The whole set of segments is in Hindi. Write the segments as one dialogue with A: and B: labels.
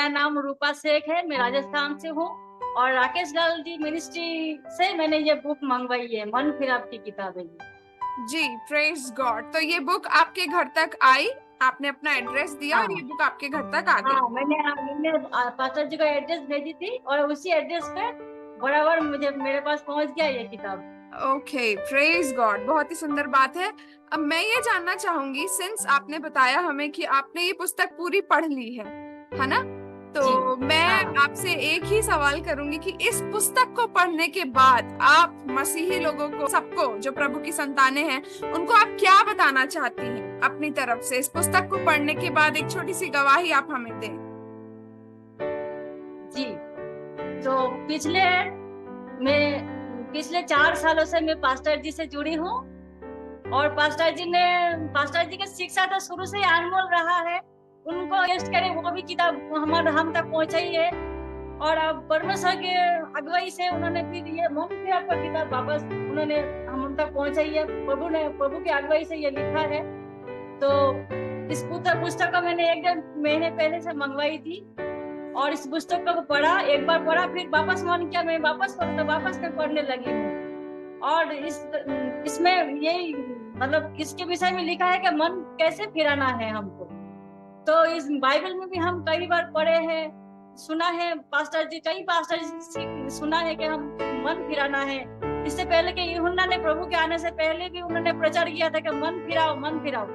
A: नाम रूपा शेख है, मैं राजस्थान से हूँ। और राकेश लाल जी मिनिस्ट्री से मैंने ये बुक मंगवाई है, मन फिर आपकी किताब है ये।
B: जी, प्रेज गॉड। तो ये बुक आपके घर तक आई, आपने अपना एड्रेस दिया और ये
A: हाँ
B: बुक आपके घर तक आ
A: हाँ,
B: गई।
A: मैंने पास्टर जी को एड्रेस भेजी थी और उसी एड्रेस पे बराबर मुझे मेरे पास पहुंच गया ये किताब।
B: ओके, प्रेज गॉड, बहुत ही सुंदर बात है। अब मैं ये जानना चाहूंगी, सिंस आपने बताया हमें कि आपने ये पुस्तक पूरी पढ़ ली है ना?
A: जी
B: तो मैं
A: हाँ।
B: आपसे एक ही सवाल करूंगी कि इस पुस्तक को पढ़ने के बाद आप मसीही लोगों को, सबको जो प्रभु की संतानें हैं, उनको आप क्या बताना चाहती हैं अपनी तरफ से? इस पुस्तक को पढ़ने के बाद एक छोटी सी गवाही आप हमें दें।
A: जी, तो पिछले 4 सालों से मैं पास्टर जी से जुड़ी हूँ। और पास्टर जी की शिक्षा तो शुरू से ही अनमोल रहा है। उनको टेस्ट करे वो भी किताब हमारे हम तक पहुंचाई है। और अब परमेश्वर के अगुवाई से उन्होंने फिर ये मन फिर आपका किताब वापस उन्होंने हम तक पहुंचाई है। प्रभु की अगुवाई से ये लिखा है। तो इस पुस्तक को मैंने 1 डेढ़ महीने पहले से मंगवाई थी। और इस पुस्तक को पढ़ा, एक बार पढ़ा, फिर वापस मन किया मैं वापस पढ़ूं, तो वापस मैं पढ़ने लगी हूँ। और इसमें यही मतलब इसके विषय में लिखा है कि मन कैसे फिराना है हमको। तो इस बाइबल में भी हम कई बार पढ़े हैं, सुना है, कई पास्टर जी से सुना है कि हम मन फिराना है। इससे पहले कि यूहन्ना ने प्रभु के आने से पहले भी उन्होंने प्रचार किया था कि मन फिराओ मन फिराओ।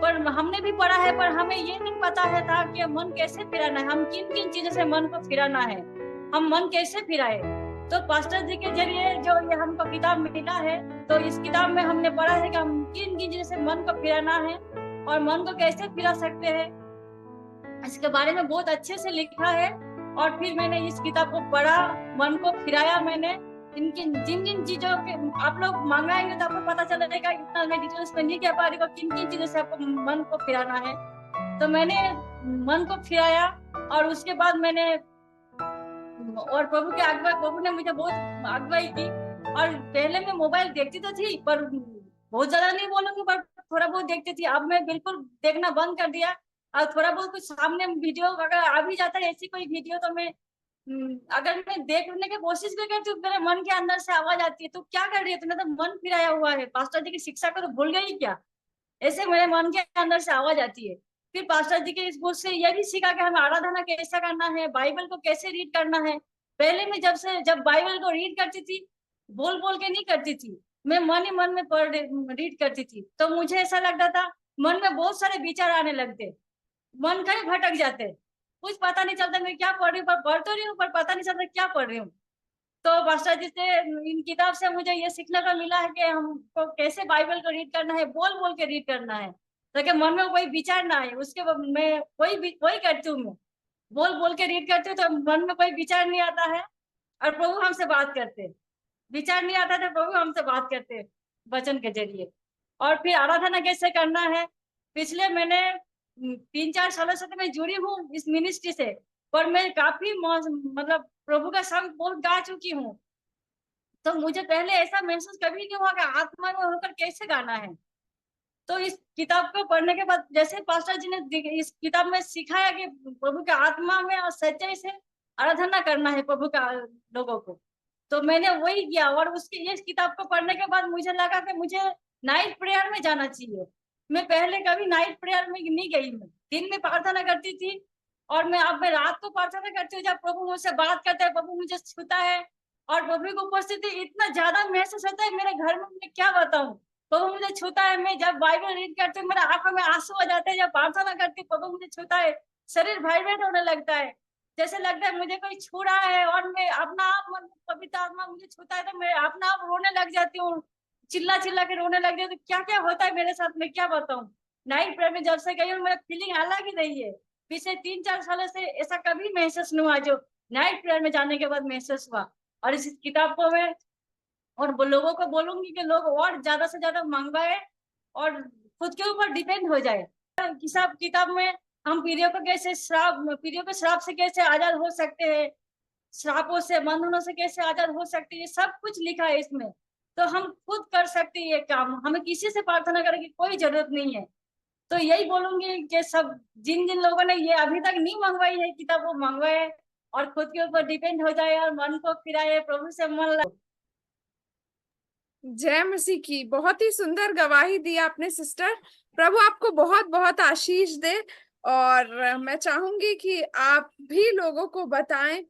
A: पर हमने भी पढ़ा है, पर हमें ये नहीं पता है था कि मन कैसे फिराना है, हम किन किन चीजों से मन को फिराना है, हम मन कैसे फिराए। तो पास्टर जी के जरिए जो ये हमको किताब मिला है, तो इस किताब में हमने पढ़ा है कि हम किन किन चीजों से मन को फिराना है और मन को कैसे फिरा सकते हैं, इसके बारे में बहुत अच्छे से लिखा है। और फिर मैंने इस किताब को पढ़ा, मन को फिराया मैंने। जिन जिन चीजों के आप लोग मंगाएंगे तो आपको पता चलेगा, इतना मैं डिटेल्स में नहीं कह पा रही हूँ किन किन चीजों से आपको मन को फिराना है। तो मैंने मन को फिराया और उसके बाद मैंने और प्रभु ने मुझे बहुत अगुवाई की। और पहले मैं मोबाइल देखती तो थी, पर बहुत ज्यादा नहीं बोलूंगी, पर थोड़ा बहुत देखती थी। अब मैं बिल्कुल देखना बंद कर दिया। और थोड़ा बहुत कुछ सामने वीडियो अगर आ भी जाता है ऐसी कोई वीडियो, तो मैं अगर मैं देखने की कोशिश भी करती हूँ, मेरे मन के अंदर से आवाज आती है, तो क्या कर रही है तुमने, तो मन फिराया हुआ है, पास्टर जी की शिक्षा को तो भूल गई क्या, ऐसे मेरे मन के अंदर से आवाज आती है। फिर पास्टर जी के इस बुक से यह भी सीखा कि हमें आराधना कैसा करना है, बाइबल को कैसे रीड करना है। पहले मैं जब बाइबल को रीड करती थी, बोल बोल के नहीं करती थी, मैं मन ही मन में रीड करती थी, तो मुझे ऐसा लगता था मन में बहुत सारे विचार आने लगते, मन कहीं भटक जाते, कुछ पता नहीं चलता मैं क्या पढ़ रही हूँ, पर पढ़ तो रही हूँ पर पता नहीं चलता क्या पढ़ रही हूँ। तो पास्टर जी से इन किताब से मुझे ये सीखने को मिला है कि हमको कैसे बाइबल को रीड करना है, बोल बोल के रीड करना है, ताकि मन में कोई विचार ना आए। उसके बाद मैं वही करती हूँ, मैं बोल बोल के रीड करती हूँ, तो मन में कोई विचार नहीं आता है और प्रभु हमसे बात करते हैं। विचार नहीं आता तो प्रभु हमसे बात करते हैं वचन के जरिए। और फिर आराधना कैसे करना है, पिछले मैंने 3 4 सालों से तो मैं जुड़ी हूँ इस मिनिस्ट्री से, पर मैं काफी मतलब प्रभु का संग बहुत गा चुकी हूँ। तो मुझे पहले ऐसा महसूस कभी नहीं हुआ कि आत्मा में होकर कैसे गाना है। तो इस किताब को पढ़ने के बाद जैसे पास्टर जी ने इस किताब में सिखाया कि प्रभु के आत्मा में और सच्चाई से आराधना करना है प्रभु का लोगों को, तो मैंने वही किया। और उसकी इस किताब को पढ़ने के बाद मुझे लगा कि मुझे नाइट प्रेयर में जाना चाहिए। मैं पहले कभी नाइट प्रेयर में नहीं गई, मैं दिन में प्रार्थना करती थी। और मैं रात को प्रार्थना करती हूँ, जब प्रभु मुझसे बात करता है, प्रभु मुझे छूता है और प्रभु की उपस्थिति इतना ज्यादा महसूस होता है मेरे घर में, मैं क्या बताऊं। प्रभु मुझे छूता है, मैं जब बाइबल रीड करती हूँ मेरे आंखों में आंसू आ जाते हैं, जब प्रार्थना करती हूँ प्रभु मुझे छूता है, शरीर वाइब्रेट होने लगता है, जैसे लगता है मुझे कोई छू रहा है। और मैं अपना आप पवित्र आत्मा मुझे छूता है तो मैं अपना आप रोने लग जाती हूँ, चिल्ला चिल्ला के रोने लग जाती हूँ। क्या क्या होता है मेरे साथ, मैं क्या बताऊँ। नाइट प्रेयर में जब से गई हूँ मेरा फीलिंग अलग ही रही है। पिछले 3 4 सालों से ऐसा कभी महसूस नहीं हुआ जो नाइट प्रेयर में जाने के बाद महसूस हुआ। और इस किताब को मैं और लोगों को बोलूंगी कि लोग और ज्यादा से ज्यादा मंगवाए और खुद के ऊपर डिपेंड हो जाए। किताब में हम पीढ़ियों के श्राप से कैसे आजाद हो सकते हैं, श्रापों से बंधनों से कैसे आजाद हो सकते हैं, सब कुछ लिखा है इसमें। तो हम खुद कर सकते हैं ये काम, हमें किसी से प्रार्थना करने की कोई जरूरत नहीं है। तो यही बोलूंगी कि सब जिन जिन लोगों ने ये अभी तक नहीं मंगवाई है किताब, वो मंगवाए और खुद के ऊपर डिपेंड हो जाए और मन को फिराए, प्रभु से मन लगे।
B: जय मसीह की। बहुत ही सुंदर गवाही दी आपने सिस्टर। प्रभु आपको बहुत बहुत आशीष दे। और मैं चाहूंगी कि आप भी लोगों को बताएं